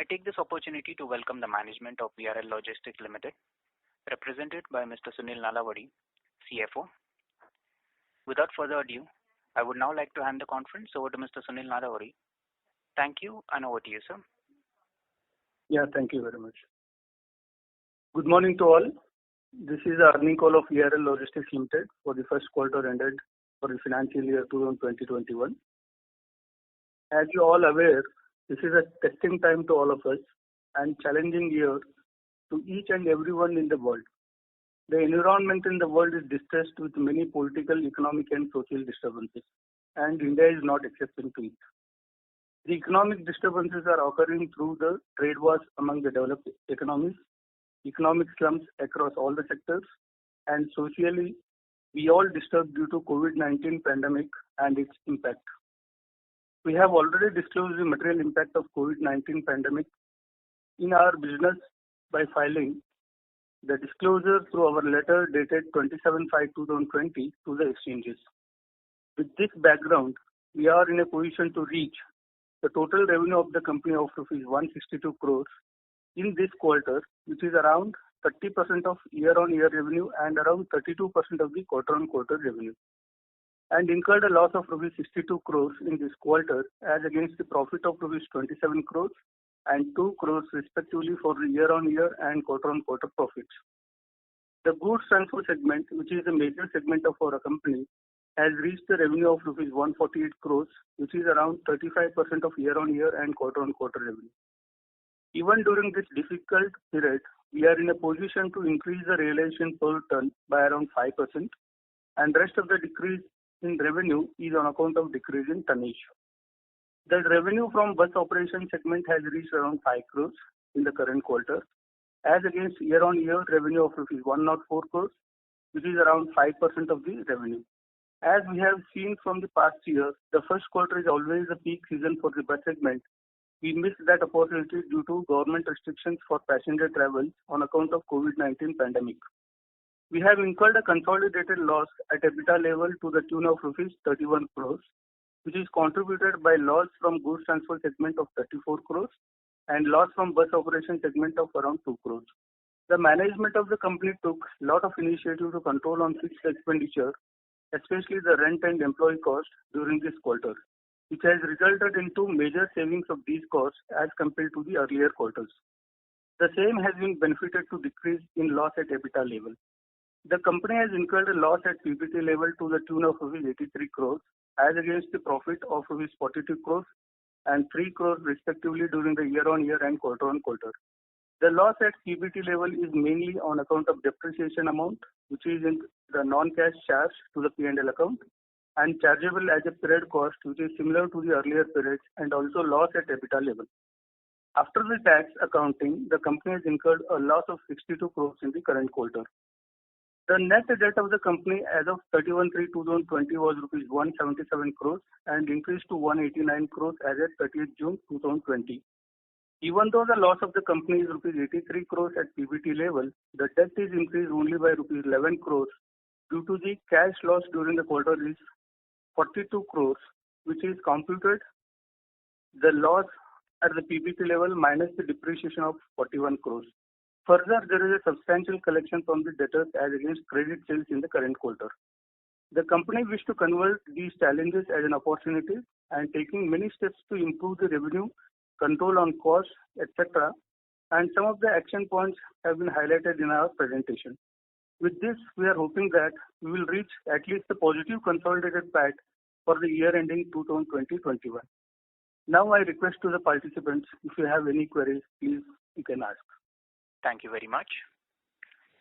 I take this opportunity to welcome the management of VRL Logistics Limited, represented by Mr. Sunil Nalavadi, CFO. Without further ado, I would now like to hand the conference over to Mr. Sunil Nalavadi. Thank you, and over to you, sir. Yeah, thank you very much. Good morning to all. This is the earnings call of VRL Logistics Limited for the first quarter ended for the financial year 2021. As you all aware, this is a testing time to all of us and challenging year to each and everyone in the world. The environment in the world is distressed with many political, economic and social disturbances, and India is not exception to it. The economic disturbances are occurring through the trade wars among the developed economies, economic slumps across all the sectors, and socially, we all disturbed due to COVID-19 pandemic and its impact. We have already disclosed the material impact of COVID-19 pandemic in our business by filing the disclosure through our letter dated 27/5/2020 to the exchanges. With this background, we are in a position to reach the total revenue of the company of rupees 162 crores in this quarter, which is around 30% of year-on-year revenue and around 32% of the quarter-on-quarter revenue, and incurred a loss of rupees 62 crores in this quarter as against the profit of rupees 27 crores and 2 crores respectively for the year-on-year and quarter-on-quarter profits. The goods transport segment, which is a major segment of our company, has reached the revenue of rupees 148 crores, which is around 35% of year-on-year and quarter-on-quarter revenue. Even during this difficult period, we are in a position to increase the realization per ton by around 5%, and rest of the decrease in revenue is on account of decrease in tonnage. The revenue from bus operation segment has reached around 5 crores in the current quarter, as against year-on-year revenue of rupees 104 crores, which is around 5% of the revenue. As we have seen from the past year, the first quarter is always a peak season for the bus segment. We missed that opportunity due to government restrictions for passenger travel on account of COVID-19 pandemic. We have incurred a consolidated loss at EBITDA level to the tune of rupees 31 crores, which is contributed by loss from goods transport segment of 34 crores and loss from bus operation segment of around 2 crores. The management of the company took a lot of initiative to control on fixed expenditure, especially the rent and employee cost during this quarter, which has resulted into major savings of these costs as compared to the earlier quarters. The same has been benefited to decrease in loss at EBITDA level. The company has incurred a loss at PBT level to the tune of rupees 83 crores as against the profit of rupees 42 crores and 3 crores respectively during the year-on-year and quarter-on-quarter. The loss at PBT level is mainly on account of depreciation amount, which is in the non-cash charge to the P&L account, and chargeable as a period cost, which is similar to the earlier periods, and also loss at EBITDA level. After the tax accounting, the company has incurred a loss of 62 crores in the current quarter. The net debt of the company as of 31/3/2020 was rupees 177 crores and increased to 189 crores as at 30th June 2020. Even though the loss of the company is rupees 83 crores at PBT level, the debt is increased only by rupees 11 crores due to the cash loss during the quarter is 42 crores, which is computed the loss at the PBT level minus the depreciation of 41 crores. Further, there is a substantial collection from the debtors as against credit sales in the current quarter. The company wished to convert these challenges as an opportunity and taking many steps to improve the revenue, control on costs, etc. And some of the action points have been highlighted in our presentation. With this, we are hoping that we will reach at least the positive consolidated PAT for the year ending 2020-21. Now I request to the participants, if you have any queries, please you can ask. Thank you very much.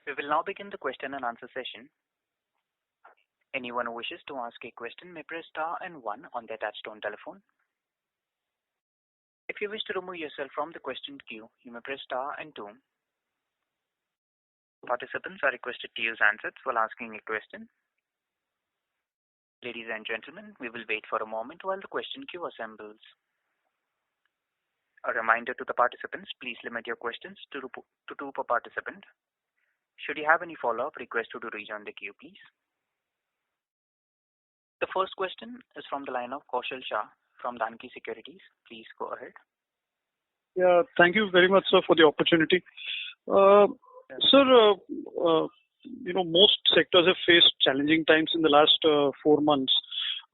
We will now begin the question and answer session. Anyone who wishes to ask a question may press star and 1 on their touchtone telephone. If you wish to remove yourself from the question queue, you may press star and 2. Participants are requested to use handsets while asking a question. Ladies and gentlemen, we will wait for a moment while the question queue assembles. A reminder to the participants, please limit your questions to 2 per participant. Should you have any follow-up, request you to rejoin the queue, please. The first question is from the line of Kaushal Shah from Danki Securities. Please go ahead. Yeah, thank you very much, sir, for the opportunity. Sir, most sectors have faced challenging times in the last 4 months.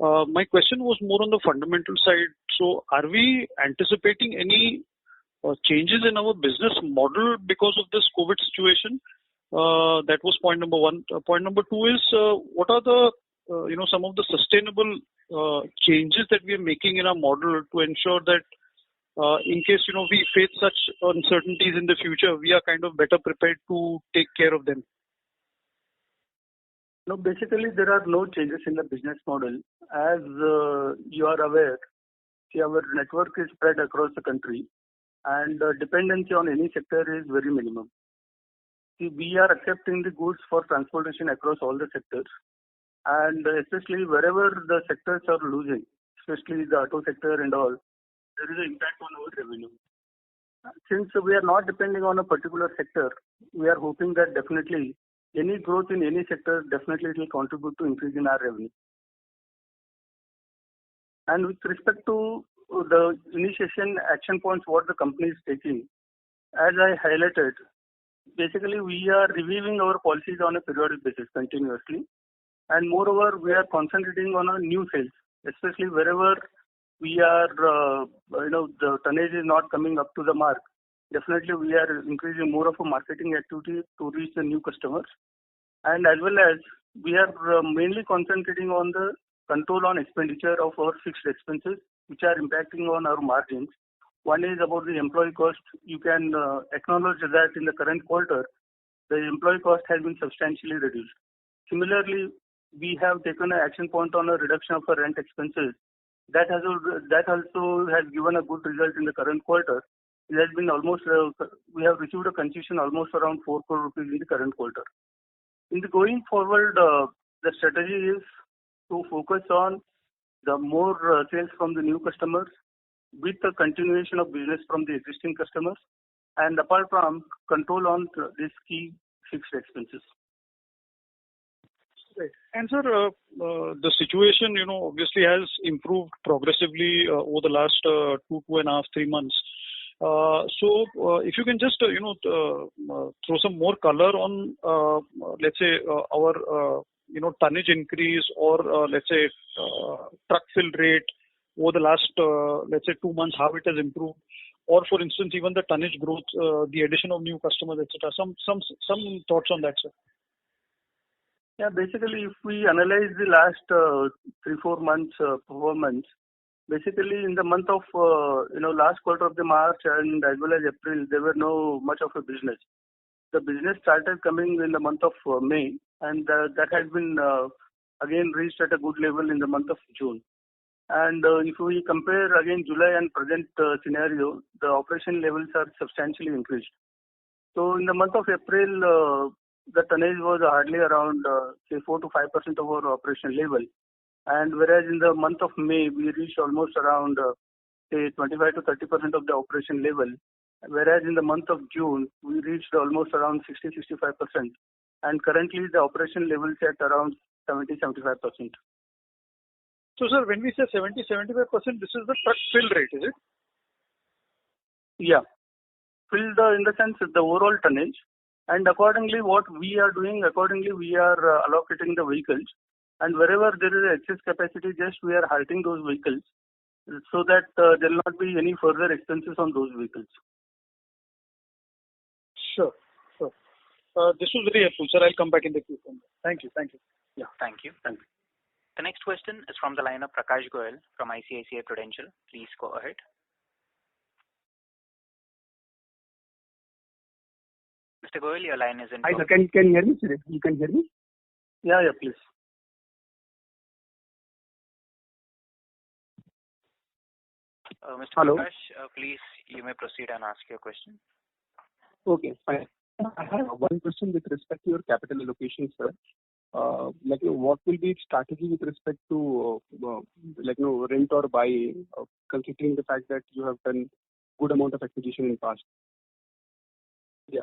My question was more on the fundamental side. So, are we anticipating any changes in our business model because of this COVID situation? That was point number one. Point number two is what are the some of the sustainable changes that we are making in our model to ensure that in case we face such uncertainties in the future, we are kind of better prepared to take care of them. No, basically there are no changes in the business model. As you are aware, our network is spread across the country, and dependency on any sector is very minimum. See, we are accepting the goods for transportation across all the sectors, and especially wherever the sectors are losing, especially the auto sector and all, there is an impact on our revenue. Since we are not depending on a particular sector, we are hoping that definitely any growth in any sector definitely it will contribute to increase in our revenue. And with respect to the initiation action points what the company is taking, as I highlighted, basically we are reviewing our policies on a periodic basis continuously, and moreover we are concentrating on our new sales, especially wherever we are the tonnage is not coming up to the mark. Definitely we are increasing more of a marketing activity to reach the new customers, and as well as we are mainly concentrating on the control on expenditure of our fixed expenses which are impacting on our margins. One is about the employee cost. You can acknowledge that in the current quarter, the employee cost has been substantially reduced. Similarly, we have taken an action point on a reduction of our rent expenses. That also has given a good result in the current quarter. It has been almost, we have received a concession almost around 4 crore rupees in the current quarter. In the going forward, the strategy is to focus on the more sales from the new customers with the continuation of business from the existing customers, and apart from control on these key fixed expenses. Right. And sir, the situation obviously has improved progressively over the last 2.5, 3 months. So if you can just throw some more color on let's say our tonnage increase, or let's say truck fill rate over the last let's say 2 months, how it has improved, or for instance even the tonnage growth, the addition of new customers, etc. Some thoughts on that, sir. Yeah, basically if we analyze the last 3-4 months performance, basically in the month of last quarter of the March and as well as April, there were no much of a business. The business started coming in the month of May, and that has been again reached at a good level in the month of June. And if we compare again July and present scenario, the operation levels are substantially increased. So in the month of April, the tonnage was hardly around say 4 to 5% of our operation level, and whereas in the month of May we reached almost around say 25 to 30% of the operation level, whereas in the month of June we reached almost around 60-65%, and currently the operation level is at around 70-75%. So sir, when we say 70-75%, this is the truck fill rate, is it? Yeah, filled in the sense the overall tonnage, and accordingly what we are doing, accordingly we are allocating the vehicles, and wherever there is excess capacity, just we are halting those vehicles so that there will not be any further expenses on those vehicles. Sure. This was very helpful, sir. I'll come back in the queue. Thank you. Yeah, thank you. The next question is from the line of Prakash Goel from ICICI Prudential. Please go ahead. Mr. Goel, your line is in. Hi, sir. Can you hear me, sir? You can hear me? Yeah, please. Mr. Hello. Prakash, please, you may proceed and ask your question. Okay, fine. I have one question with respect to your capital allocation, sir. What will be strategy with respect to rent or buy, considering the fact that you have done good amount of acquisition in past? Yeah.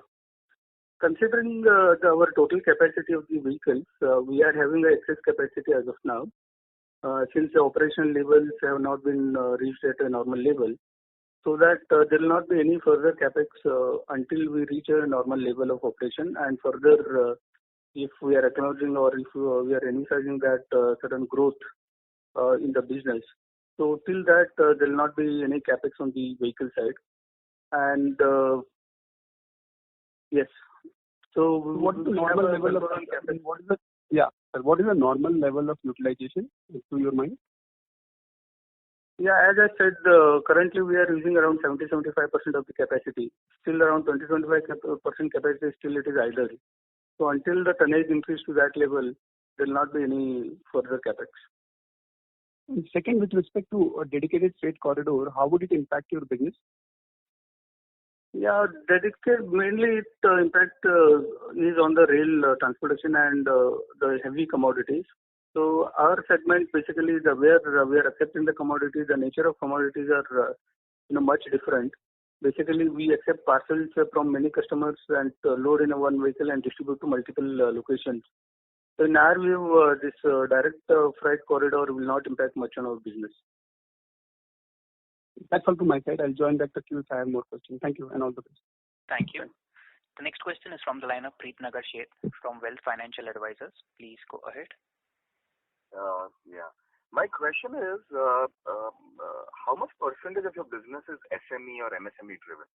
Considering our total capacity of the vehicles, we are having an excess capacity as of now. Since the operation levels have not been reached at a normal level, so that there will not be any further capex until we reach a normal level of operation, and further if we are acknowledging or if we are emphasizing that certain growth in the business. So till that there will not be any capex on the vehicle side. And yes, so What is the normal level of capex? What is the normal level of utilization to your mind? Yeah, as I said, currently we are using around 70-75% of the capacity. Still around 20-25% capacity, still it is idle. So until the tonnage increase to that level, there will not be any further capex. And second, with respect to a dedicated freight corridor, how would it impact your business? Yeah, dedicated mainly it impact is on the rail transportation and the heavy commodities. So our segment basically the where we are accepting the commodities, the nature of commodities are much different. Basically, we accept parcels from many customers and load in one vehicle and distribute to multiple locations. So in our view, this direct freight corridor will not impact much on our business. That's all to my side. I'll join back the queue if I have more questions. Thank you and all the best. Thank you. The next question is from the line of Preet Nagar Sheth from Wealth Financial Advisors. Please go ahead. Yeah. My question is, how much percentage of your business is SME or MSME driven?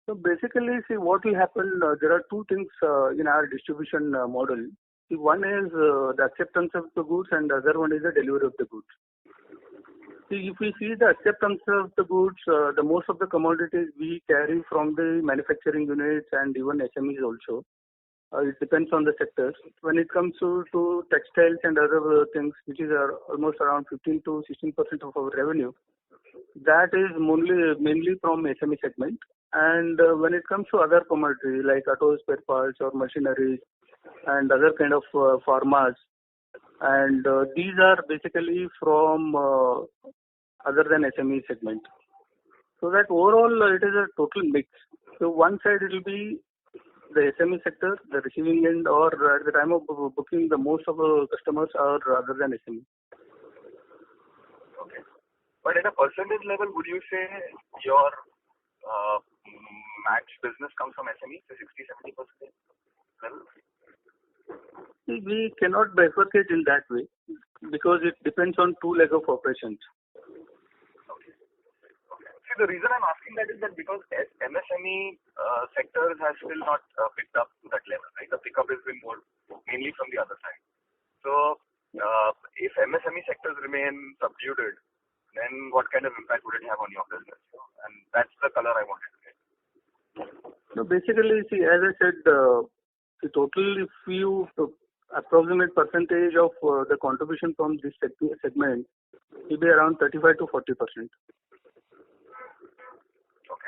So basically, see what will happen, there are two things in our distribution model. See, one is the acceptance of the goods and the other one is the delivery of the goods. See, if we see the acceptance of the goods, the most of the commodities we carry from the manufacturing units and even SMEs also. It depends on the sectors. When it comes to textiles and other things, which is almost around 15 to 16% of our revenue, that is mainly from SME segment. And when it comes to other commodities like auto spare parts or machineries and other kind of pharmas, and these are basically from other than SME segment. So that overall it is a total mix. So one side it will be the SME sector, the receiving end, or at the time of booking, the most of the customers are other than SME. Okay. But at a percentage level, would you say your match business comes from SME, so 60-70% level? We cannot bifurcate in that way because it depends on two legs of operations. The reason I'm asking that is that because MSME sectors has still not picked up to that level, right? The pickup has been more mainly from the other side. So if MSME sectors remain subdued, then what kind of impact would it have on your business? And that's the color I wanted to get. No, basically, see, as I said, the total, if you approximate percentage of the contribution from this segment will be around 35 to 40%.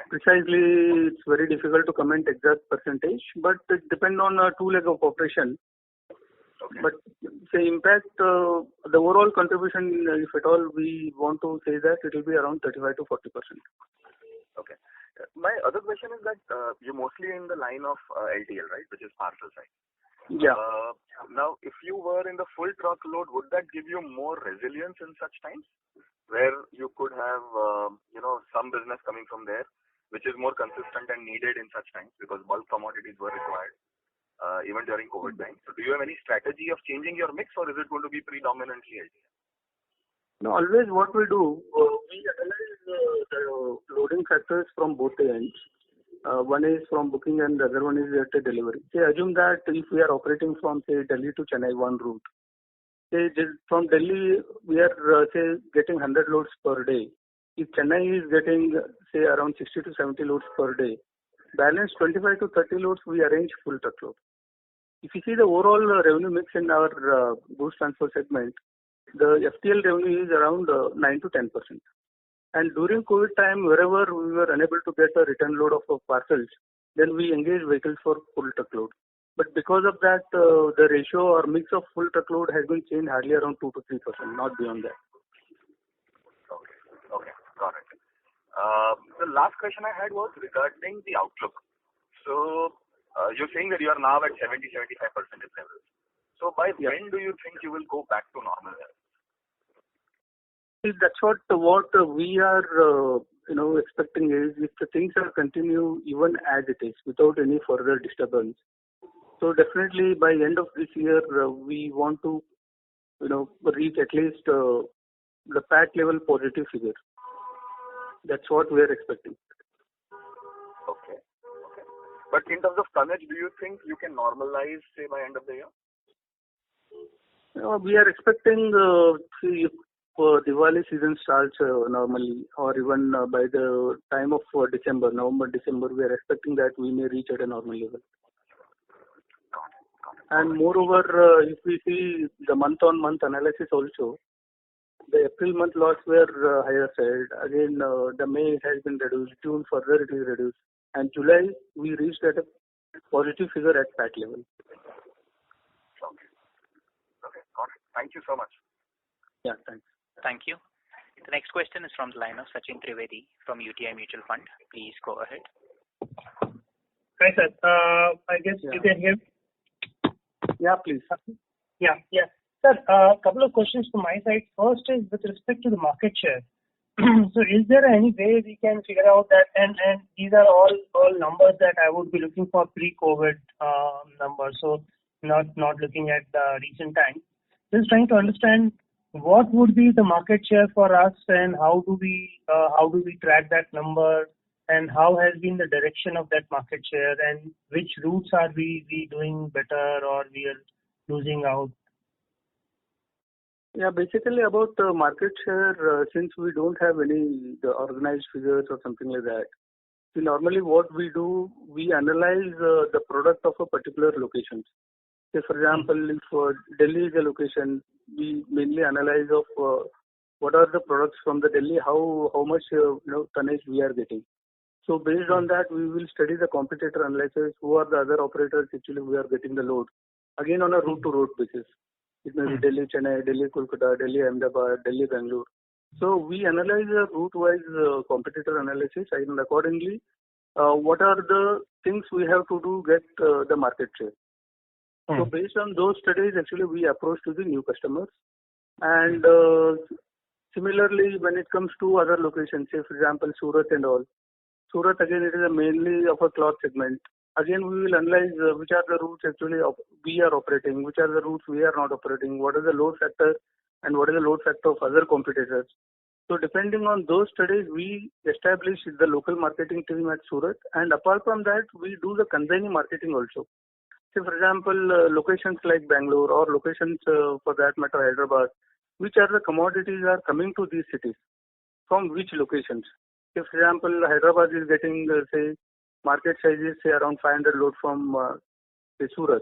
Precisely, it's very difficult to comment exact percentage, but it depends on two legs of operation. Okay. But say impact, the overall contribution, if at all we want to say that, it will be around 35 to 40%. Okay. My other question is that you're mostly in the line of LTL, right, which is parcel side. Yeah. Now, if you were in the full truckload, would that give you more resilience in such times, where you could have some business coming from there, which is more consistent and needed in such times because bulk commodities were required even during COVID time. So do you have any strategy of changing your mix or is it going to be predominantly LTL? No, always what we do, we analyze the loading factors from both the ends. One is from booking and the other one is at the delivery. Say, assume that if we are operating from, say, Delhi to Chennai, one route. Say, from Delhi, we are, getting 100 loads per day. If Chennai is getting, say, around 60 to 70 loads per day, balance 25 to 30 loads, we arrange full truckload. If you see the overall revenue mix in our goods transport segment, the FTL revenue is around 9 to 10%. And during COVID time, wherever we were unable to get a return load of parcels, then we engage vehicles for full truckload. But because of that, the ratio or mix of full truckload has been changed hardly around 2 to 3%, not beyond that. Okay. Got it. The last question I had was regarding the outlook. So you're saying that you are now at 70-75% levels. So by when do you think you will go back to normal levels? See, that's what we are expecting is if the things are continue even as it is without any further disturbance. So definitely by end of this year we want to reach at least the PAT level positive figure. That's what we are expecting. Okay. But in terms of tonnage, do you think you can normalize, say, by end of the year? We are expecting if Diwali season starts normally, or even by the time of November, December, we are expecting that we may reach at a normal level. And moreover, if we see the month-on-month analysis also, the April month loss were higher side. Again, the May has been reduced. June further it is reduced. And July we reached at a positive figure at PAT level. Okay, got it. Thank you so much. Yeah, thanks. Thank you. The next question is from the line of Sachin Trivedi from UTI Mutual Fund. Please go ahead. Hi, sir. I guess you can hear me. Yeah, please. Yeah. Sir, a couple of questions from my side. First is with respect to the market share. So is there any way we can figure out that, and these are all numbers that I would be looking for pre-COVID numbers, so not looking at the recent times. Just trying to understand what would be the market share for us and how do we track that number, and how has been the direction of that market share, and which routes are we doing better or we are losing out? Yeah, basically about market share, since we don't have any organized figures or something like that. See, normally what we do, we analyze the product of a particular location. Say, for example, if Delhi is a location, we mainly analyze of what are the products from the Delhi, how much tonnage we are getting. So based on that, we will study the competitor analysis, who are the other operators actually we are getting the load. Again on a route-to-route basis. It may be Delhi, Chennai, Delhi, Kolkata, Delhi, Ahmedabad, Delhi, Bangalore. So we analyze a route-wise competitor analysis, and accordingly, what are the things we have to do get the market share. So based on those studies, actually we approach to the new customers. And similarly, when it comes to other locations, say for example Surat and all. Surat again, it is mainly of a cloth segment. Again, we will analyze which are the routes actually we are operating, which are the routes we are not operating, what is the load factor and what is the load factor of other competitors. So depending on those studies, we establish the local marketing team at Surat, and apart from that, we do the consignee marketing also. Say for example, locations like Bangalore or locations for that matter Hyderabad, which are the commodities are coming to these cities, from which locations. Say for example, Hyderabad is getting say market size is say around 500 load from say Surat.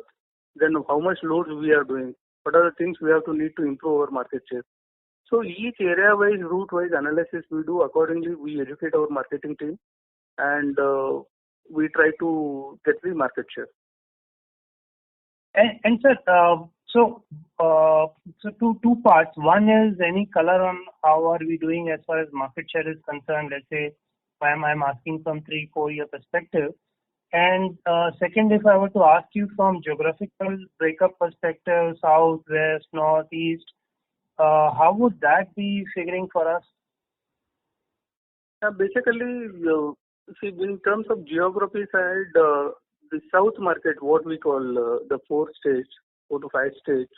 Then how much loads we are doing? What are the things we have to need to improve our market share? So each area-wise, route-wise analysis we do. Accordingly, we educate our marketing team, and we try to get the market share. And sir, so two parts. One is any color on how are we doing as far as market share is concerned. Let's say I'm asking from 3-4 year perspective. And second, if I were to ask you from geographical breakup perspective, south, west, north, east, how would that be figuring for us? Basically, see, in terms of geography side, the south market, what we call the 4 to 5 states,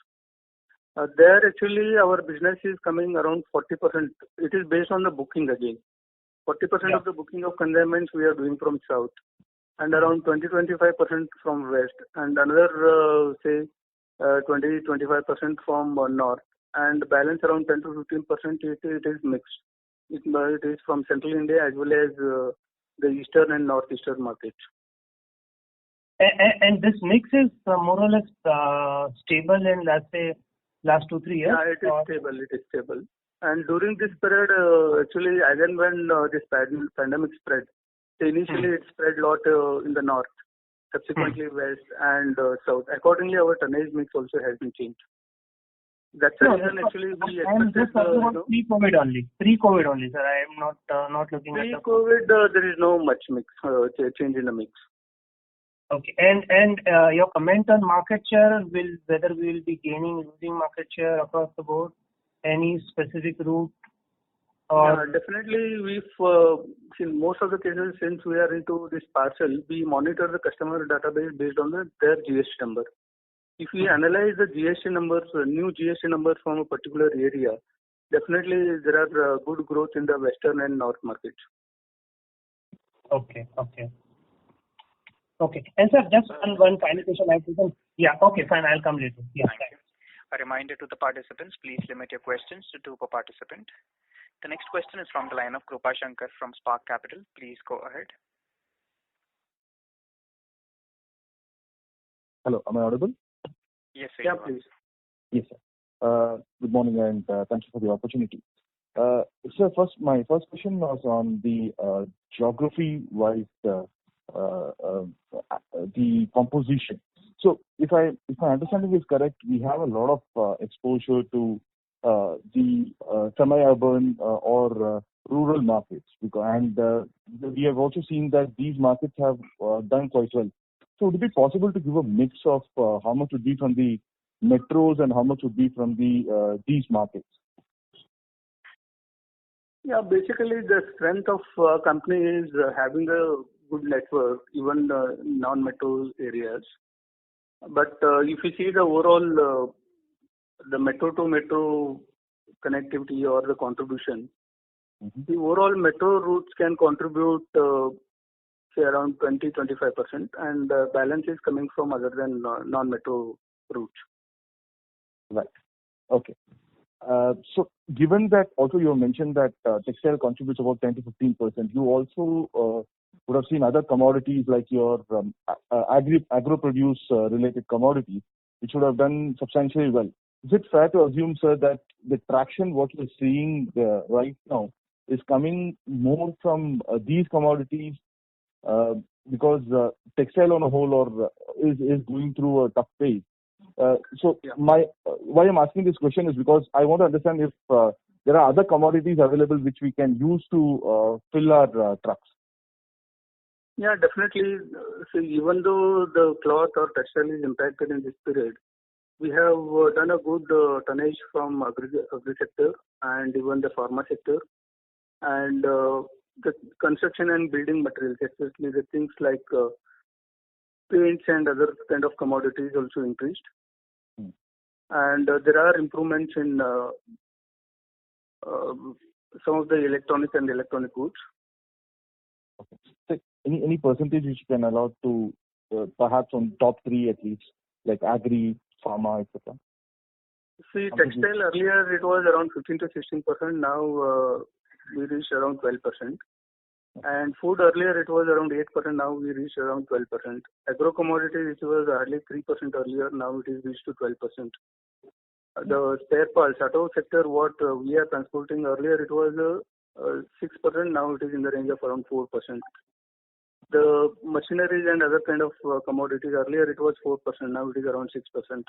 there actually our business is coming around 40%. It is based on the booking again. 40% of the booking of consignments we are doing from south, and around 20-25% from west, and another say 20-25% from north, and balance around 10-15% it is mixed. It is from central India as well as the eastern and northeastern markets. And this mix is more or less stable in, let's say, last 2-3 years? Yeah, it is stable. And during this period, actually, as and when this pandemic spread, so initially it spread a lot in the north, subsequently west and south. Accordingly, our tonnage mix also has been changed. That's the reason actually we expected. Pre-COVID only, sir. I am not looking at pre-COVID. There is no much mix change in the mix. Okay, and your comment on market share, whether we will be gaining, losing market share across the board, any specific route Or Definitely, in most of the cases, since we are into this parcel, we monitor the customer database based on their GST number. If we analyze the GST numbers, new GST numbers from a particular area, definitely there are good growth in the western and north markets. okay. And sir, just one final question. Yeah, okay, fine. I'll come later. Yeah. Thank you. A reminder to the participants, please limit your questions to 2 per participant. The next question is from the line of Krupa Shankar from Spark Capital. Please go ahead. Hello, am I audible? Yes, sir. Yeah, please. Yes, sir. Good morning, and thank you for the opportunity. Sir, my first question was on the geography-wise, the composition. So, if my understanding is correct, we have a lot of exposure to the semi-urban or rural markets, and we have also seen that these markets have done quite well. So, would it be possible to give a mix of how much would be from the metros and how much would be from these markets? Yeah, basically the strength of company is having a good network, even non-metro areas. But if you see the overall, the metro to metro connectivity or the contribution, the overall metro routes can contribute say around 20-25%, and the balance is coming from other than non-metro routes. Right. Okay. So, given that also you mentioned that textile contributes about 10 to 15%, you also would have seen other commodities like your agro-produce related commodities, which would have done substantially well. Is it fair to assume, sir, that the traction what you're seeing right now is coming more from these commodities because textile on a whole is going through a tough phase? Why I'm asking this question is because I want to understand if there are other commodities available which we can use to fill our trucks. Yeah, definitely. So even though the cloth or textile is impacted in this period, we have done a good tonnage from agri sector and even the pharma sector, and the construction and building materials, especially the things like paints and other kind of commodities also increased. And there are improvements in some of the electronic goods. Okay. So any percentage which you can allow to perhaps on top 3 at least, like agri, pharma, etc. See, textile earlier it was around 15 to 16%. Now we reached around 12%. And food earlier it was around 8%. Now we reached around 12%. Agro commodities it was hardly 3% earlier. Now it is reached to 12%. The spare parts, auto sector, what we are transporting earlier, it was 6%. Now it is in the range of around 4%. The machineries and other kind of commodities, earlier it was 4%. Now it is around 6%.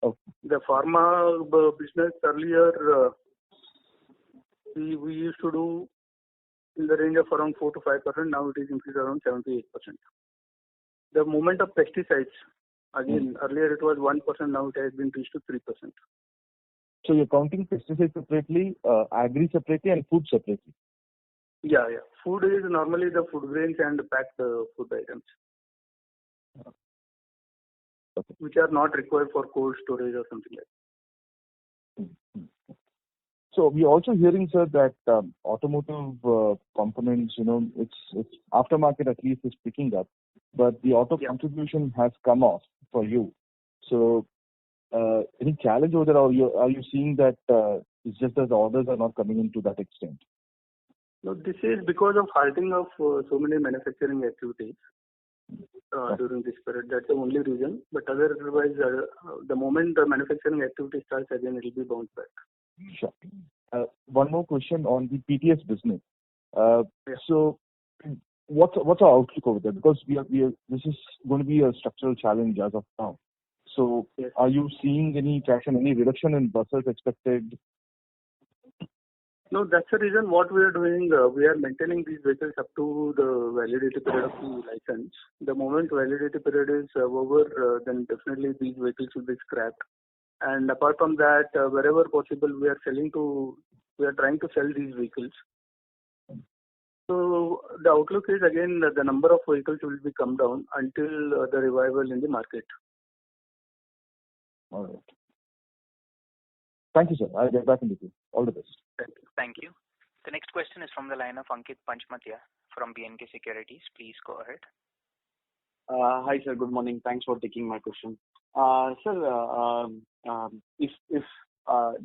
Okay. The pharma business earlier, we used to do in the range of around 4 to 5%. Now it is increased around 7 to 8%. The movement of pesticides, again, earlier it was 1%, now it has been reached to 3%. So you're counting pesticides separately, agri separately, and food separately? Yeah. Food is normally the food grains and packed food items, which are not required for cold storage or something like that. So we're also hearing, sir, that automotive components, it's aftermarket at least is picking up, but the auto contribution has come off for you. So any challenge over there, or are you seeing that it's just that the orders are not coming in to that extent? No, this is because of halting of so many manufacturing activities during this period. That's the only reason. But otherwise, the moment the manufacturing activity starts again, it will be bounced back. Sure. One more question on the PTS business. So, what's our outlook over there? Because this is going to be a structural challenge as of now. So, are you seeing any traction, any reduction in buses expected? No, that's the reason what we are doing. We are maintaining these vehicles up to the validity period of the license. The moment validity period is over, then definitely these vehicles will be scrapped. And apart from that, wherever possible, we are trying to sell these vehicles. So the outlook is again the number of vehicles will be come down until the revival in the market. All right. Thank you, sir. I'll get back in with you. All the best. Thank you. Thank you. The next question is from the line of Ankit Panchmatia from B&K Securities. Please go ahead. Hi, sir. Good morning. Thanks for taking my question. Sir, if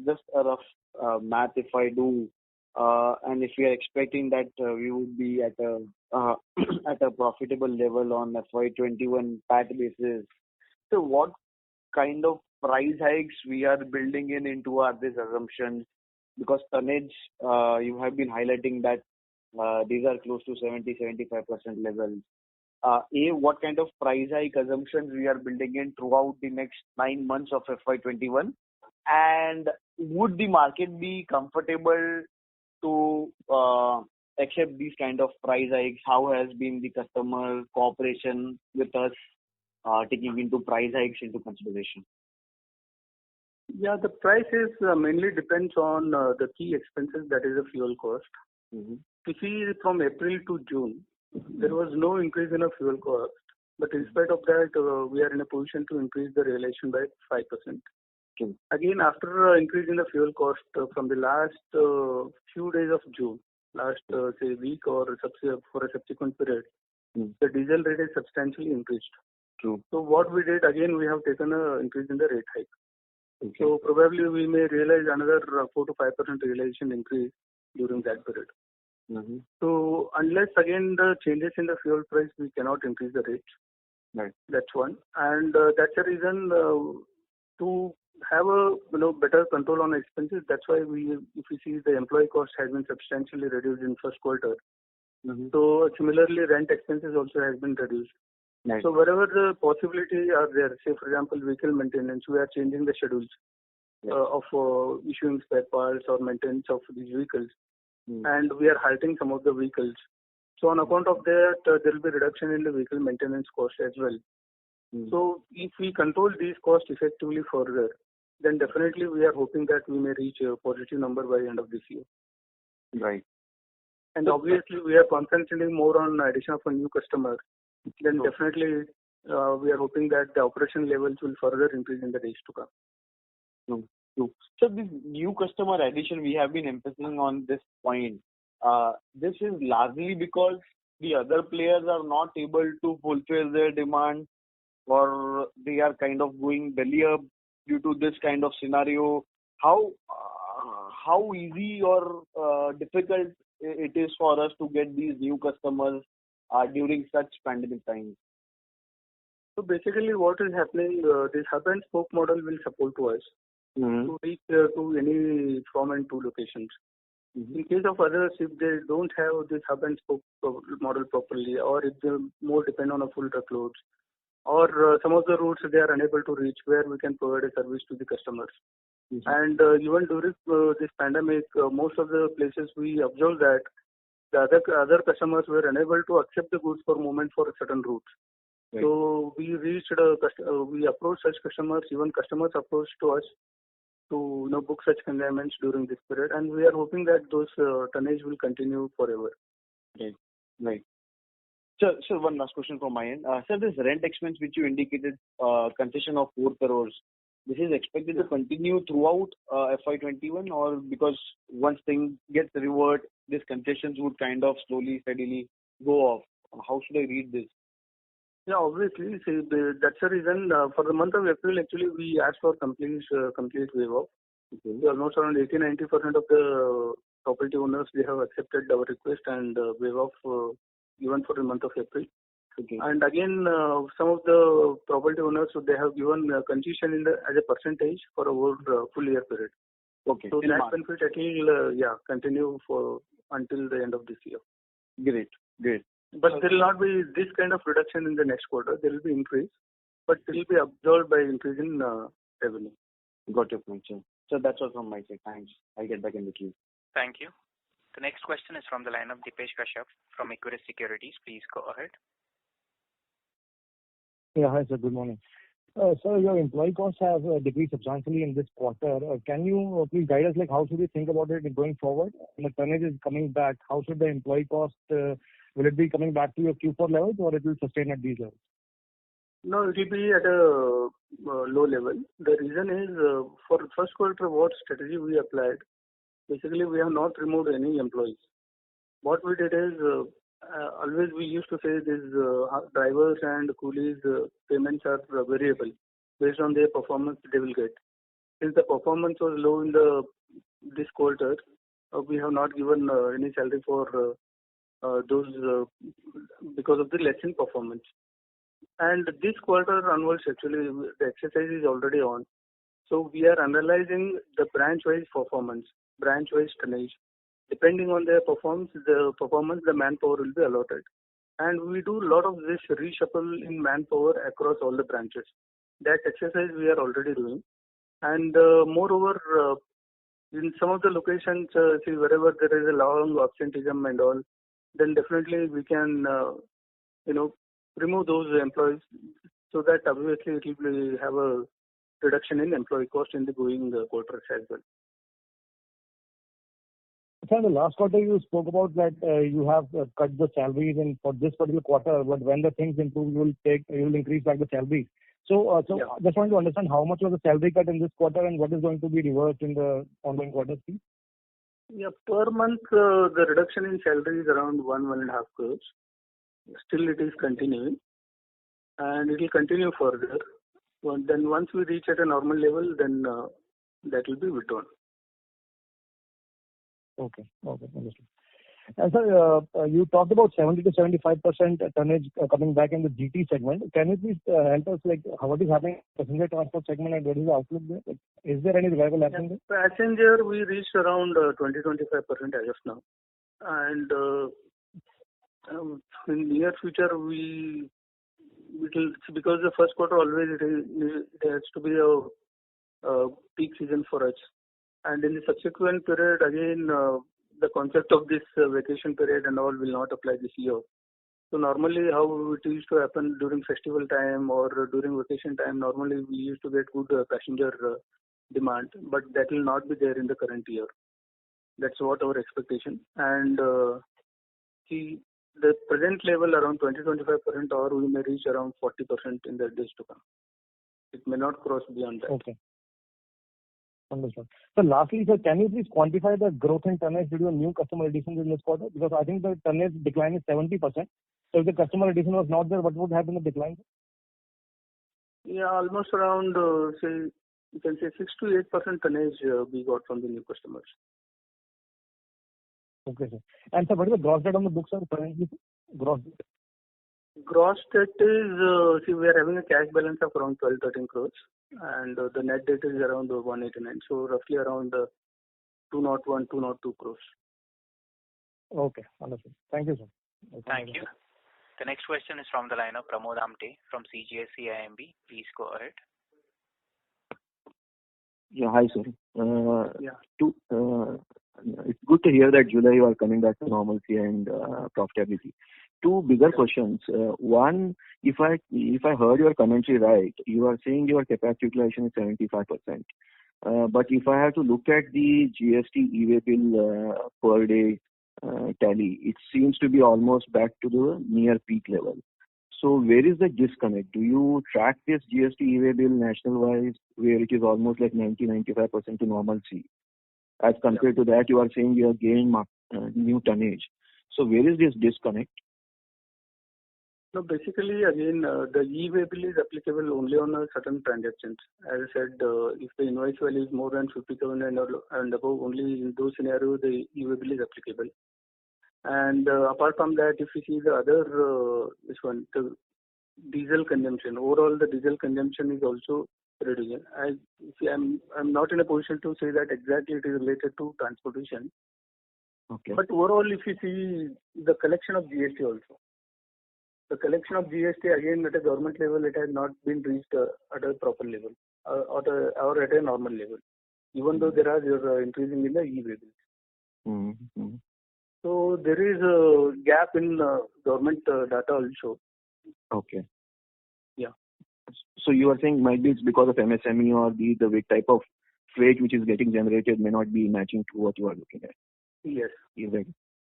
just a rough math, if I do, and if we are expecting that we would be at a at a profitable level on FY21 PAT basis, so what kind of price hikes we are building into our this assumptions? Because tonnage, you have been highlighting that these are close to 70-75% levels. What kind of price hike assumptions we are building in throughout the next 9 months of FY21? And would the market be comfortable to accept these kind of price hikes? How has been the customer cooperation with us taking into price hikes into consideration? Yeah, the price is mainly depends on the key expenses, that is the fuel cost. Mm-hmm. You see, from April to June, there was no increase in the fuel cost. But in spite of that, we are in a position to increase the realization by 5%. Okay. Again, after increase in the fuel cost from the last few days of June, say week or for a subsequent period, the diesel rate is substantially increased. True. So what we did, again, we have taken an increase in the rate hike. Okay. So probably we may realize another 4 to 5% realization increase during that period. Mm-hmm. So unless again the changes in the fuel price, we cannot increase the rates. Right. That's one, and that's the reason to have a better control on expenses. That's why if you see the employee cost has been substantially reduced in first quarter. Mm-hmm. So similarly, rent expenses also has been reduced. Right. So wherever the possibility are there, say for example vehicle maintenance, we are changing the schedules of issuing spare parts or maintenance of these vehicles, and we are halting some of the vehicles. So on account of that, there will be reduction in the vehicle maintenance cost as well. So if we control these costs effectively further, then definitely we are hoping that we may reach a positive number by the end of this year. Right. And obviously we are concentrating more on addition of a new customer. Then definitely we are hoping that the operation levels will further increase in the days to come. True. So this new customer addition, we have been emphasizing on this point. This is largely because the other players are not able to fulfill their demand, or they are kind of going belly up due to this kind of scenario. How easy or difficult it is for us to get these new customers during such pandemic times? So basically what is happening, this hub and spoke model will support to us to reach to any from and to locations. In case of others, if they don't have this hub and spoke model properly, or if they more depend on a full truckloads, or some of the routes they are unable to reach where we can provide a service to the customers. And even during this pandemic, most of the places we observed that the other customers were unable to accept the goods for movement for certain routes. Right. So we we approached such customers, even customers approached to us to book such consignments during this period, and we are hoping that those tonnage will continue forever. Right. Right. So one last question from my end. Sir, this rent expense which you indicated, concession of 4 crores, this is expected to continue throughout FY21, or because once things get revert, these concessions would kind of slowly, steadily go off? How should I read this? Yeah, obviously, see, that's the reason for the month of April, actually, we asked for complete waive off. Okay. Almost around 80-90% of the property owners, they have accepted our request and waive off even for the month of April. Okay. And again, some of the property owners, they have given concession as a percentage for a full year period. Okay. So that benefit at least, continue until the end of this year. Great. But there will not be this kind of reduction in the next quarter. There will be increase, but it will be absorbed by increase in revenue. Got your point, sir. So that's all from my side. Thanks. I'll get back in the queue. Thank you. The next question is from the line of Dipesh Kashyap from Equirus Securities. Please go ahead. Yeah, hi sir. Good morning. Sir, your employee costs have decreased substantially in this quarter. Can you please guide us, like, how should we think about it going forward? When the tonnage is coming back, how should the employee cost, will it be coming back to your Q4 levels, or it will sustain at these levels? No, it will be at a low level. The reason is, for first quarter, what strategy we applied, basically we have not removed any employees. What we did is, always we used to say these drivers and coolies payments are variable. Based on their performance, they will get. Since the performance was low in this quarter, we have not given any salary for those because of the lessened performance. And this quarter onwards, actually, the exercise is already on. So we are analyzing the branch-wise performance, branch-wise tonnage. Depending on their performance, the manpower will be allotted. And we do a lot of this reshuffle in manpower across all the branches. That exercise we are already doing. And moreover, in some of the locations, see, wherever there is a long absenteeism and all, then definitely we can, remove those employees, so that obviously it will have a reduction in employee cost in the going quarters as well. Sir, in the last quarter you spoke about that you have cut the salaries in for this particular quarter, but when the things improve, you will increase back the salaries. So Yeah. I just want to understand how much was the salary cut in this quarter and what is going to be reversed in the ongoing quarters, please? Yeah, per month the reduction in salary is around 1.5 crores. Still it is continuing, and it will continue further. Then once we reach at a normal level, then that will be withdrawn. Okay, understood. And sir, you talked about 70 to 75% tonnage coming back in the GT segment. Can you please help us, like, what is happening in the passenger transport segment and what is the outlook there? Like, is there any revival happening there? Passenger, we reached around 20-25% as of now, and in near future we will, because the first quarter always it has to be a peak season for us, and in the subsequent period again the concept of this vacation period and all will not apply this year. So normally how it used to happen during festival time or during vacation time, normally we used to get good passenger demand, but that will not be there in the current year. That's what our expectation. And see, the present level around 20-25%, or we may reach around 40% in the days to come. It may not cross beyond that. Okay. Understood. So lastly, sir, can you please quantify the growth in tonnage due to new customer additions in this quarter? Because I think the tonnage decline is 70%. So if the customer addition was not there, what would have been the decline? Yeah, almost around, say, you can say 6 to 8% tonnage we got from the new customers. Okay, sir. And sir, what is the gross debt on the books, sir, currently? Gross debt. Gross debt is, see, we are having a cash balance of around 12-13 crores, and the net debt is around 189. So roughly around 202 crores. Okay, understood. Thank you, sir. Thank you. The next question is from the line of Pramod Amte from CGS-CIMB. Please go ahead. Yeah, hi, sir. Yeah. It's good to hear that July you are coming back to normalcy and profitability. Two bigger questions. One, if I heard your commentary right, you are saying your capacity utilization is 75%. But if I have to look at the GST e-way bill per day tally, it seems to be almost back to the near peak level. So where is the disconnect? Do you track this GST e-way bill national-wise, where it is almost like 90-95% to normalcy? As compared to that, you are saying you are gaining new tonnage. So where is this disconnect? No, basically, again, the e-way bill is applicable only on certain transactions. As I said, if the invoice value is more than 50,000 and above, only in those scenarios the e-way bill is applicable. And apart from that, if you see the other, the diesel consumption, overall the diesel consumption is also reducing. I'm not in a position to say that exactly it is related to transportation. Okay. But overall, if you see the collection of GST also, the collection of GST again at a government level, it has not been reached at a proper level or at a normal level, even though there are increasing in the e-way bills. Mm-hmm. So there is a gap in government data also. Okay. Yeah. So you are saying might be it's because of MSME or the weight type of freight which is getting generated may not be matching to what you are looking at. Yes.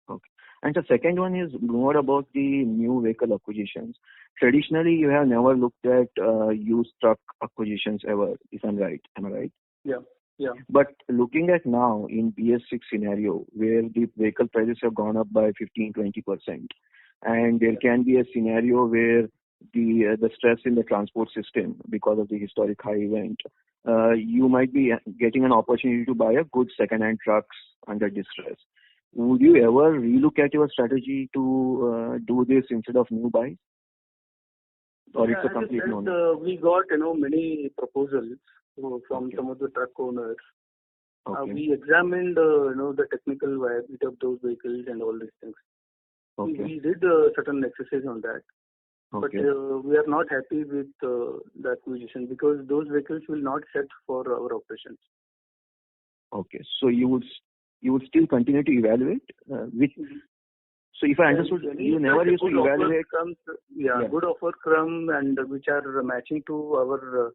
Okay. And the second one is more about the new vehicle acquisitions. Traditionally, you have never looked at used truck acquisitions ever, if I'm right. Am I right? Yeah. But looking at now in BS6 scenario where the vehicle prices have gone up by 15-20%, and there can be a scenario where the stress in the transport system because of the historic high event, you might be getting an opportunity to buy a good second-hand trucks under distress. Would you ever relook at your strategy to do this instead of new buys? Or it's a complete no? We got many proposals from some of the truck owners. Okay. We examined the technical viability of those vehicles and all these things. Okay. We did certain exercise on that. Okay. But we are not happy with the acquisition because those vehicles will not set for our operations. Okay. So you would still continue to evaluate which. So if I understood, you never used to evaluate. Good offer come and which are matching to our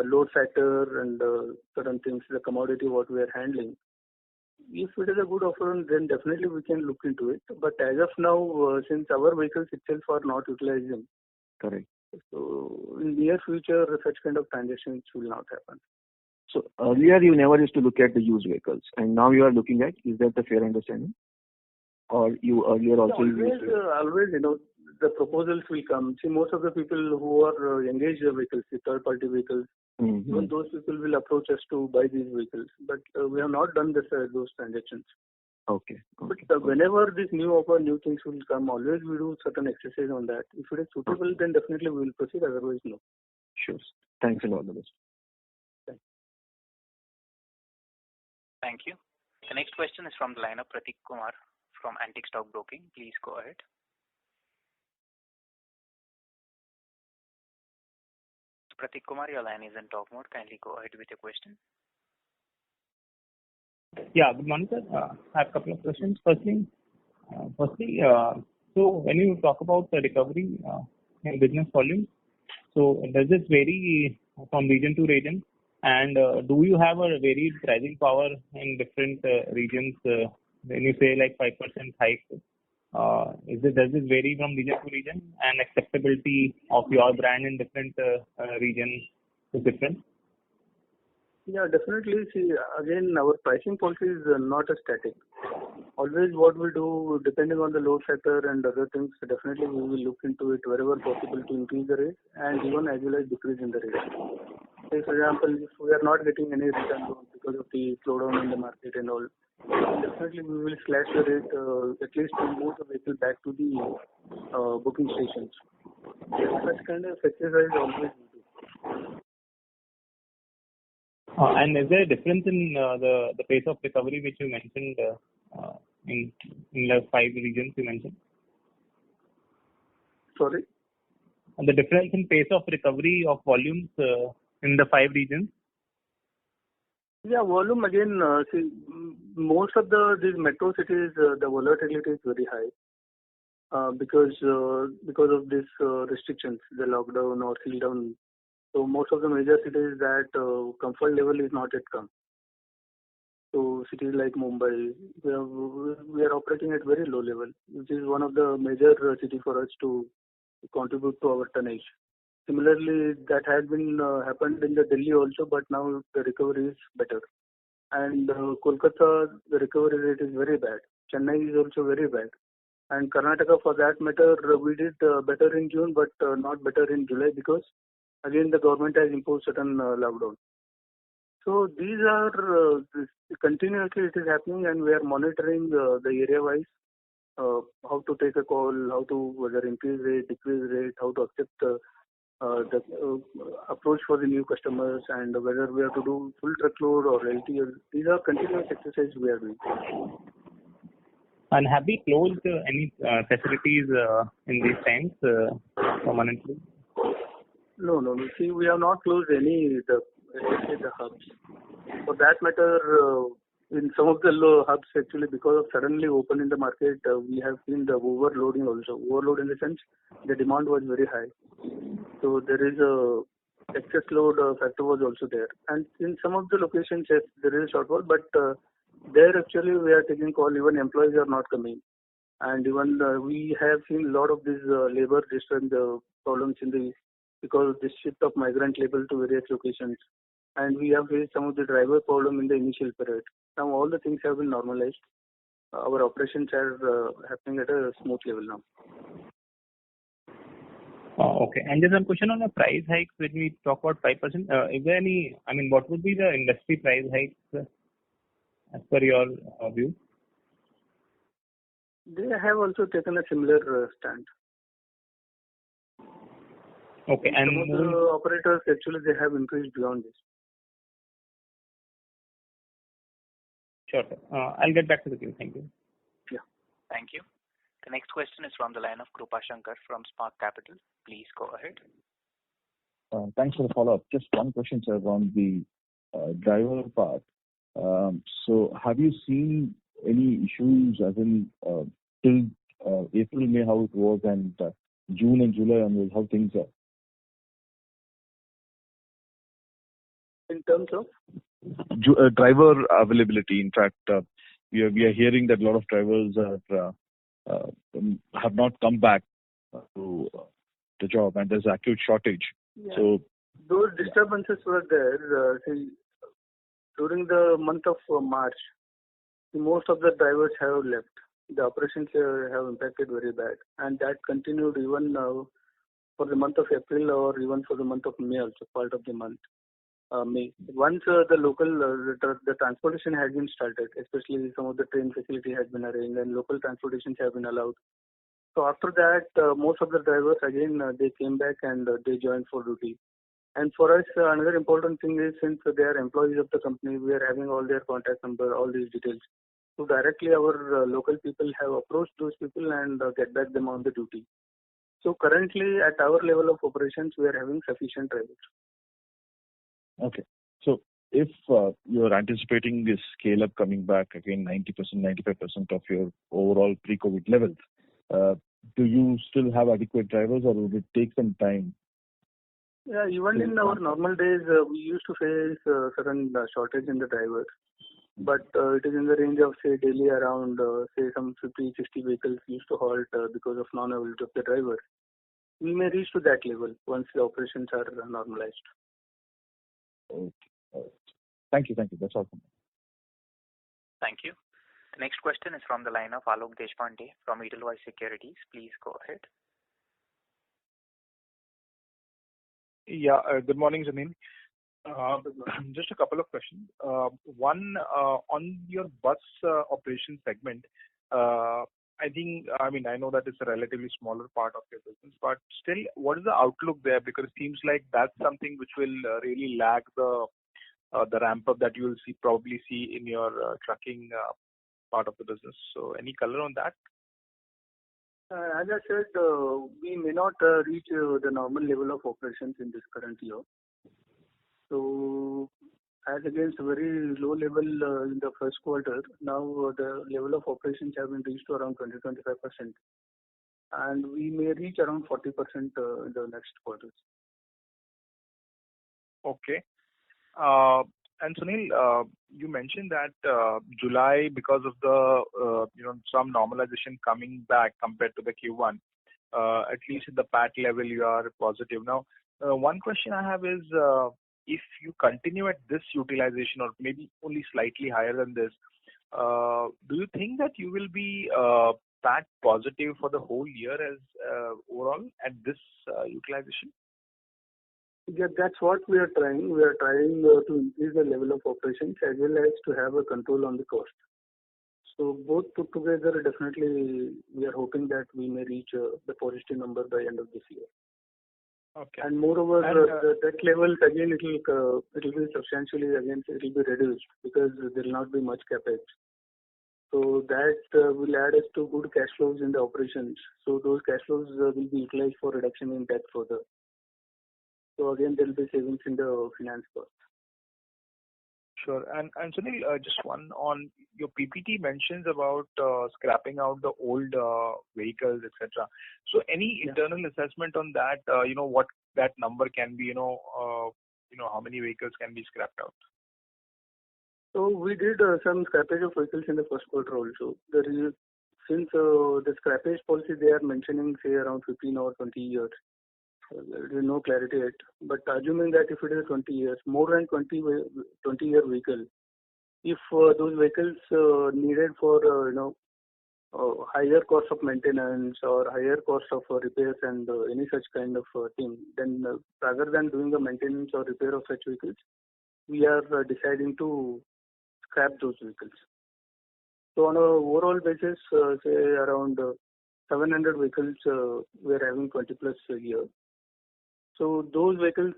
load factor and certain things, the commodity what we are handling. If it is a good offer, then definitely we can look into it. But as of now, since our vehicles itself are not utilizing, correct. So in near future, such kind of transactions will not happen. So earlier you never used to look at the used vehicles, and now you are looking at. Is that the fair understanding? Or you earlier also used to? Always, the proposals will come. See, most of the people who are engaged in vehicles, the third-party vehicles, even those people will approach us to buy these vehicles. But we have not done those transactions. Okay. But whenever this new offer, new things will come, always we do certain exercise on that. If it is suitable, then definitely we will proceed. Otherwise, no. Sure. Thanks and all the best. Thank you. The next question is from the line of Pratik Kumar from Antique Stock Broking. Please go ahead. Pratik Kumar, your line is in talk mode. Kindly go ahead with your question. Yeah, good morning, sir. I have a couple of questions. Firstly, so when you talk about the recovery in business volume, so does this vary from region to region? And do you have a varied pricing power in different regions? When you say like 5% hike, does this vary from region to region, and acceptability of your brand in different regions is different? Yeah, definitely. See, again, our pricing policy is not a static. Always what we do, depending on the load factor and other things, definitely we will look into it wherever possible to increase the rate and even as well as decrease in the rate. Say, for example, if we are not getting any return loan because of the slowdown in the market and all, definitely we will slash the rate at least to move the vehicle back to the booking stations. Such kind of exercise always we do. And is there a difference in the pace of recovery which you mentioned in the 5 regions you mentioned? Sorry? The difference in pace of recovery of volumes in the 5 regions? Yeah, volume again, see, most of these metro cities, the volatility is very high because of these restrictions, the lockdown or seal down. So most of the major cities that comfort level is not yet come. So cities like Mumbai, we are operating at very low level, which is one of the major city for us to contribute to our tonnage. Similarly, that has been happened in the Delhi also, but now the recovery is better. And Kolkata, the recovery rate is very bad. Chennai is also very bad. And Karnataka, for that matter, we did better in June, but not better in July because again the government has imposed certain lockdown. So these are continuously it is happening, and we are monitoring the area wise how to take a call, how to whether increase rate, decrease rate, how to accept the approach for the new customers, and whether we have to do full truckload or LTL. These are continuous exercises we are doing. And have we closed any facilities in these times permanently? No. See, we have not closed any the hubs. For that matter, in some of the hubs actually because of suddenly open in the market, we have seen the overloading also. Overload in the sense the demand was very high. So there is a excess load factor was also there. And in some of the locations, yes, there is a shortfall, but there actually we are taking call, even employees are not coming. And even we have seen a lot of these labor disturbance problems because of this shift of migrant labor to various locations. And we have faced some of the driver problem in the initial period. Now all the things have been normalized. Our operations are happening at a smooth level now. Okay. And there's one question on the price hikes when we talk about 5%. Is there any, what would be the industry price hikes as per your view? They have also taken a similar stand. Okay. And some of the operators actually they have increased beyond this. Sure, sir. I'll get back to the queue. Thank you. Yeah. Thank you. The next question is from the line of Krupa Shankar from Spark Capital. Please go ahead. Thanks for the follow-up. Just one question, sir, on the driver part. So have you seen any issues as in till April, May, how it was, and June and July onwards, how things are? In terms of? Driver availability. In fact, we are hearing that a lot of drivers have not come back to the job, and there's acute shortage. Yeah. So those disturbances were there. During the month of March, most of the drivers have left. The operations have impacted very bad, and that continued even for the month of April or even for the month of May also, part of the month. May. Once the local the transportation has been started, especially some of the train facility has been arranged and local transportations have been allowed. So after that, most of the drivers again they came back and they joined for duty. And for us, another important thing is since they are employees of the company, we are having all their contact number, all these details. So directly our local people have approached those people and get back them on the duty. So currently at our level of operations, we are having sufficient drivers. Okay. So if you're anticipating this scale up coming back again 90%, 95% of your overall pre-COVID levels, do you still have adequate drivers or would it take some time? Yeah, even in our normal days, we used to face certain shortage in the drivers. But it is in the range of, say, daily around, say, some 50, 60 vehicles used to halt because of non-availability of the driver. We may reach to that level once the operations are normalized. Okay. Thank you. That's all from me. Thank you. The next question is from the line of Alok Deshpande from Edelweiss Securities. Please go ahead. Yeah, good morning, Sunil. Just a couple of questions. One, on your bus operation segment, I know that it's a relatively smaller part of your business, but still, what is the outlook there? Because it seems like that's something which will really lag the ramp up that you will probably see in your trucking part of the business. So, any color on that? As I said, we may not reach the normal level of operations in this current year. So, as against a very low level in the first quarter, now the level of operations have been reached to around 20-25%. And we may reach around 40% in the next quarters. Okay. And Sunil, you mentioned that July, because of the some normalization coming back compared to the Q1, at least at the PAT level, you are positive. Now, one question I have is, if you continue at this utilization or maybe only slightly higher than this, do you think that you will be PAT positive for the whole year as overall at this utilization? Yeah, that's what we are trying. We are trying to increase the level of operations as well as to have a control on the cost. So both put together, definitely we are hoping that we may reach the positive number by end of this year. Okay. And moreover, that level again it will be substantially again it will be reduced because there will not be much capex. So that will add us to good cash flows in the operations. So those cash flows will be utilized for reduction in debt further. So again, there will be savings in the finance cost. Sure. And Sunil, just one on your PPT mentions about scrapping out the old vehicles, etc. So any internal assessment on that? What that number can be? How many vehicles can be scrapped out? So we did some scrappage of vehicles in the first quarter also. Since the scrappage policy they are mentioning say around 15 or 20 years. There is no clarity yet. But assuming that if it is 20 years, more than 20-year vehicle, if those vehicles needed for higher cost of maintenance or higher cost of repairs and any such kind of thing, then rather than doing the maintenance or repair of such vehicles, we are deciding to scrap those vehicles. So on a overall basis, say around 700 vehicles we are having 20 plus a year. So those vehicles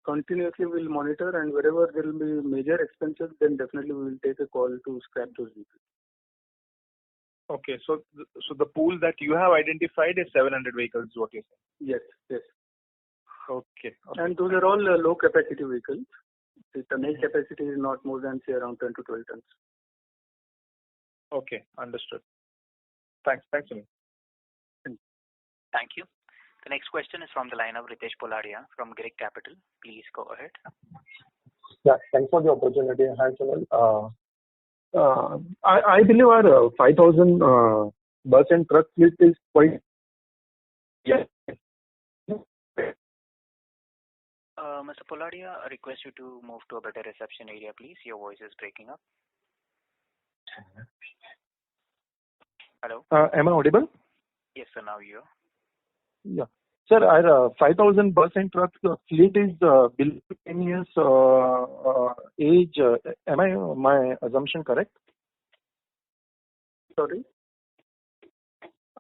continuously will monitor, and wherever there will be major expenses, then definitely we will take a call to scrap those vehicles. Okay, so the pool that you have identified is 700 vehicles, is what you're saying? Yes. Okay. And those are all low capacity vehicles. The tonnage capacity is not more than say around 10 to 12 tons. Okay, understood. Thanks, Sunil. Thank you. The next question is from the line of Ritesh Poladia from Greek Capital. Please go ahead. Yeah, thanks for the opportunity. Hi, Sunil. I believe our 5,000 bus and truck fleet is quite. Yeah. Mr. Poladia, I request you to move to a better reception area, please. Your voice is breaking up. Hello? Am I audible? Yes, sir, now you are. Yeah. Sir, our 5,000 bus and truck fleet is below 10 years age. Am my assumption correct? Sorry?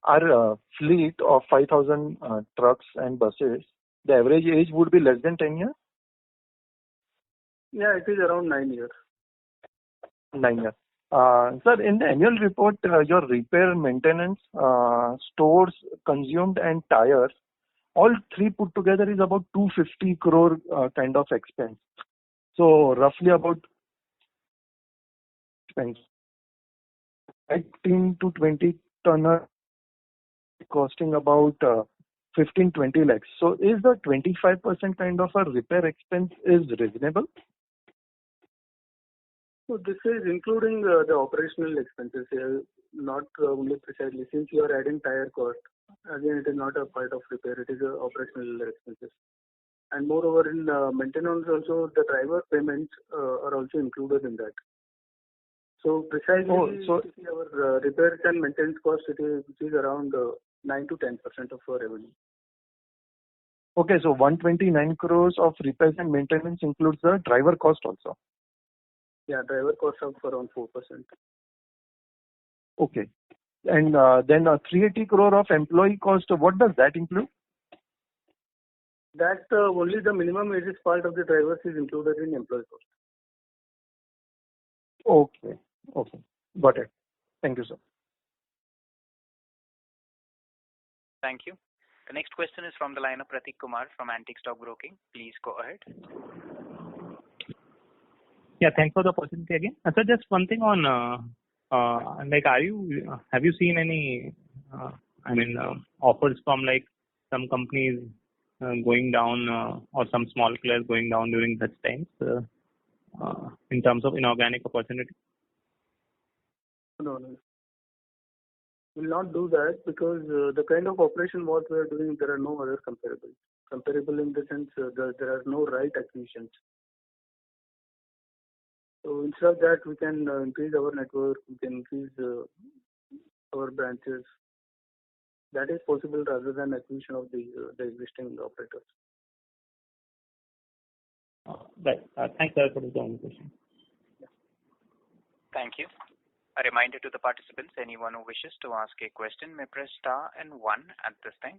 Our fleet of 5,000 trucks and buses, the average age would be less than 10 years? Yeah, it is around 9 years. 9 years. Sir, in the annual report, your repair, maintenance, stores consumed and tires, all three put together is about 250 crore kind of expense. So roughly about expense. 18 to 20 tonner costing about 15-20 lakhs. So is the 25% kind of a repair expense is reasonable? So this is including the operational expenses here, not only precisely. Since you are adding tire cost, again it is not a part of repair, it is operational expenses. And moreover in maintenance also, the driver payments are also included in that. So precisely, our repairs and maintenance cost, it is around 9 to 10% of our revenue. Okay, so 129 crores of repairs and maintenance includes the driver cost also. Yeah, driver cost of around 4%. Okay. And then 380 crore of employee cost, what does that include? That only the minimum wages part of the drivers is included in employee cost. Okay. Got it. Thank you, sir. Thank you. The next question is from the line of Pratik Kumar from Antique Stock Broking. Please go ahead. Yeah, thanks for the opportunity again. So just one thing on, have you seen any, offers from like some companies going down or some small players going down during such times in terms of inorganic opportunity? No. We'll not do that because the kind of operation what we are doing, there are no other comparables. Comparable in the sense there are no right acquisitions. So instead of that, we can increase our network, we can increase our branches. That is possible rather than acquisition of the existing operators. Right. Thanks, sir, for the question. Thank you. A reminder to the participants, anyone who wishes to ask a question may press star and 1 at this time.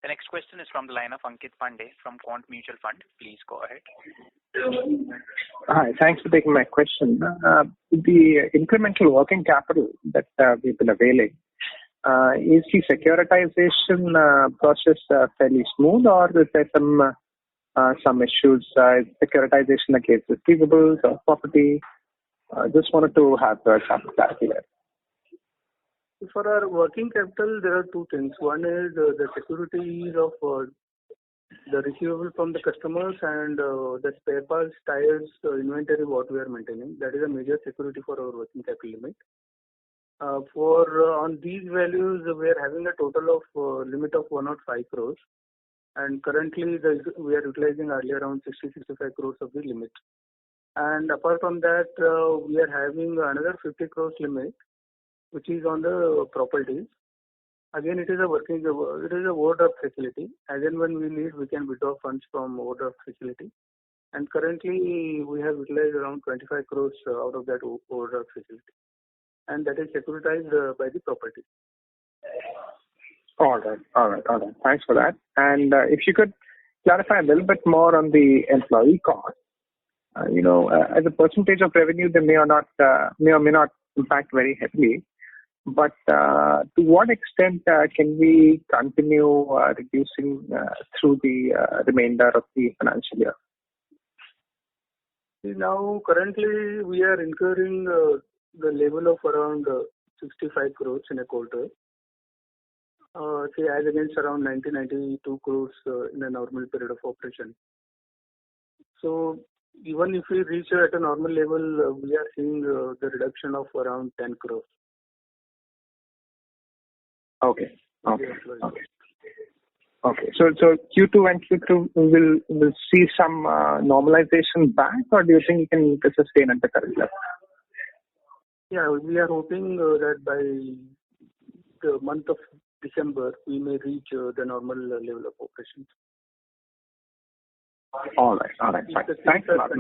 The next question is from the line of Ankit Pandey from Quant Mutual Fund. Please go ahead. Hi, thanks for taking my question. The incremental working capital that we've been availing, Is the securitization process fairly smooth, or is there some issues? Securitization against receivables or property? Just wanted to have some clarity there. For our working capital, there are two things. One is the securities of the receivable from the customers and the spare parts, tires, inventory what we are maintaining. That is a major security for our working capital limit. On these values, we are having a total of limit of 105 crores. And currently, we are utilizing earlier around 60-65 crores of the limit. And apart from that, we are having another 50 crores limit, which is on the properties. Again, it is a overdraft facility. As and when we need, we can withdraw funds from overdraft facility. And currently, we have utilized around 25 crores out of that overdraft facility. And that is securitized by the property. All right. Thanks for that. And if you could clarify a little bit more on the employee cost. As a percentage of revenue, they may or may not impact very heavily. But to what extent can we continue reducing through the remainder of the financial year? Now, currently, we are incurring the level of around 65 crores in a quarter. As against around 90-92 crores in a normal period of operation. So, even if we reach at a normal level, we are seeing the reduction of around 10 crores. Okay. So Q2 and Q3 will see some normalization back, or do you think you can sustain at the current level? Yeah, we are hoping that by the month of December, we may reach the normal level of operations. All right. Fine. Thanks a lot.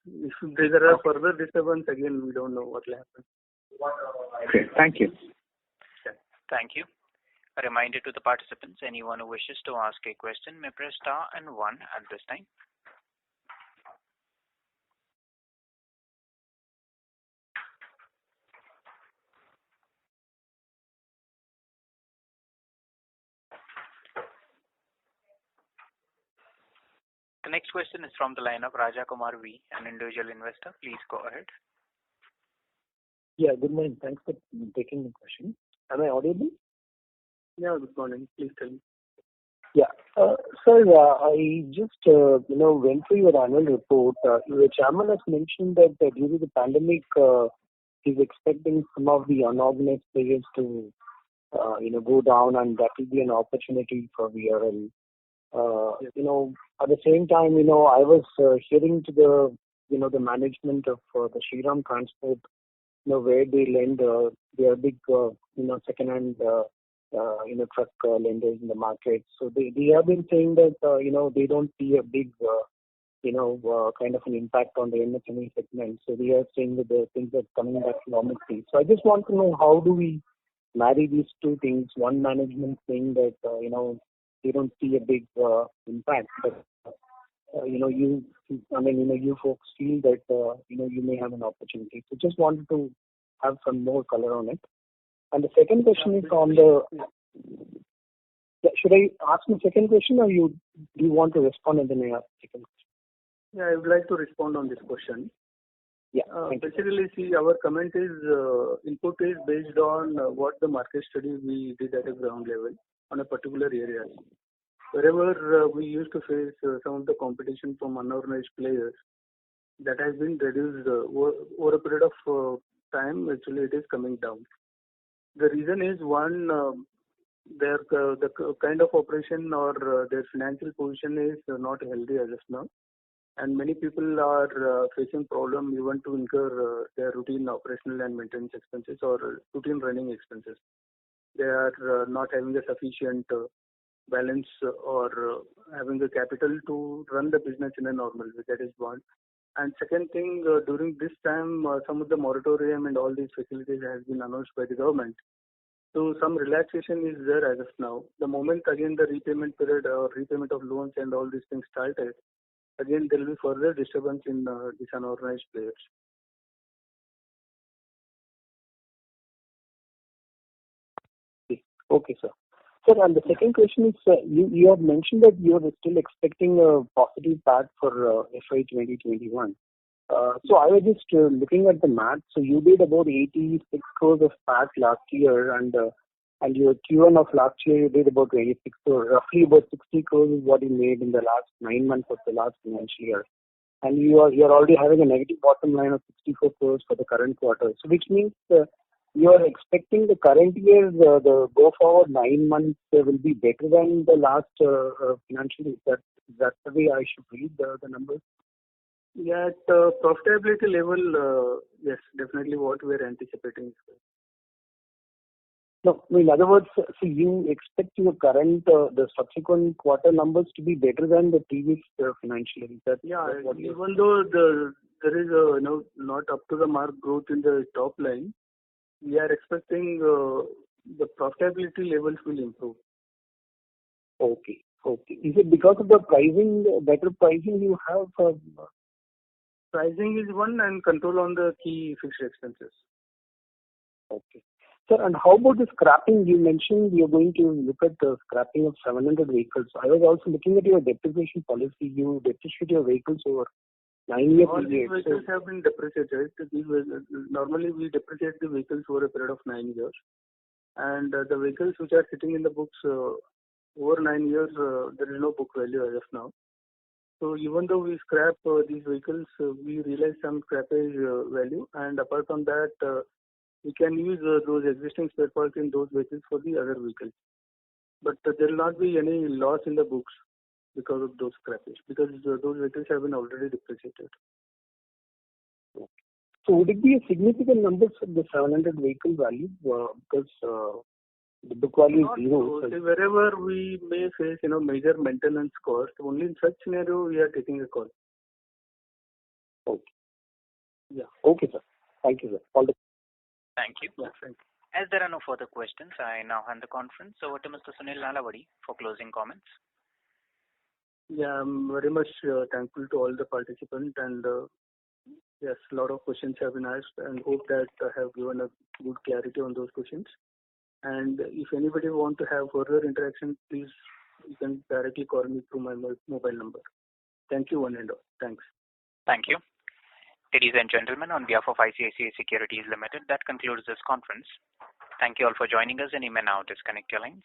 If there are further disturbance, again, we don't know what will happen. Okay, thank you. Thank you. A reminder to the participants, anyone who wishes to ask a question may press star and 1 at this time. The next question is from the line of Raja Kumar V, an individual investor. Please go ahead. Yeah, good morning. Thanks for taking the question. Am I audible? Yeah, good morning. Please tell me. Yeah. Sir, I just, went through your annual report. The chairman has mentioned that due to the pandemic, he's expecting some of the unorganized players to, go down, and that will be an opportunity for VRL. At the same time, I was hearing to the management of the Shriram Transport, where they lend, they are big, second-hand, truck lenders in the market. So they have been saying that, they don't see a big, kind of an impact on the MSME segment. So they are saying that the things are coming back to normalcy. So I just want to know, how do we marry these two things? One management saying that, they don't see a big impact, but you folks feel that you may have an opportunity. So just wanted to have some more color on it. And the second question is on the. Should I ask my second question, or do you want to respond and then I ask the second question? Yeah, I would like to respond on this question. Yeah. Basically, see, our comment is input is based on what the market study we did at a ground level on a particular area. Wherever we used to face some of the competition from unorganized players, that has been reduced over a period of time. Actually, it is coming down. The reason is, one, the kind of operation or their financial position is not healthy as of now, and many people are facing problem even to incur their routine operational and maintenance expenses or routine running expenses. They are not having a sufficient balance or having the capital to run the business in a normal way. That is one. And second thing, during this time, some of the moratorium and all these facilities has been announced by the government. So some relaxation is there as of now. The moment again the repayment period or repayment of loans and all these things started, again there will be further disturbance in these unorganized players. Okay, sir. Sir, and the second question is, you have mentioned that you are still expecting a positive PAT for FY 2021. So I was just looking at the math. So you did about 86 crores of PAT last year, and your Q1 of last year you did about 26 crores. Roughly about 60 crores is what you made in the last 9 months of the last financial year. And you are already having a negative bottom line of 64 crores for the current quarter. So which means you are expecting the current year, the go forward 9 months will be better than the last financial year. That's the way I should read the numbers? Yeah, at profitability level, yes, definitely what we are anticipating. No, in other words, so you expect your current, the subsequent quarter numbers to be better than the previous financial year? Even though there is not up to the mark growth in the top line, we are expecting the profitability levels will improve. Okay. Is it because of the pricing, better pricing you have? Pricing is one, and control on the key fixed expenses. Okay. Sir, and how about the scrapping? You mentioned you're going to look at the scrapping of 700 vehicles. I was also looking at your depreciation policy. You depreciate your vehicles over 9-year period. All these vehicles have been depreciated. Normally, we depreciate the vehicles over a period of 9 years. And the vehicles which are sitting in the books over 9 years, there is no book value as of now. So even though we scrap these vehicles, we realize some scrappage value. And apart from that, we can use those existing spare parts in those vehicles for the other vehicles. But there will not be any loss in the books because of those scrappage, because those vehicles have been already depreciated. Okay. So would it be a significant number for the 700 vehicle value? Because the book value is zero. So wherever we may face major maintenance cost, only in such scenario we are taking a call. Okay. Yeah. Okay, sir. Thank you, sir. Thank you. Yeah, thank you. As there are no further questions, I now hand the conference over to Mr. Sunil Nalavadi for closing comments. Yeah, I'm very much thankful to all the participants, and yes, a lot of questions have been asked, and hope that I have given a good clarity on those questions. And if anybody want to have further interaction, please you can directly call me through my mobile number. Thank you, one and all. Thanks. Thank you. Ladies and gentlemen, on behalf of ICICI Securities Limited, that concludes this conference. Thank you all for joining us, and you may now disconnect your lines.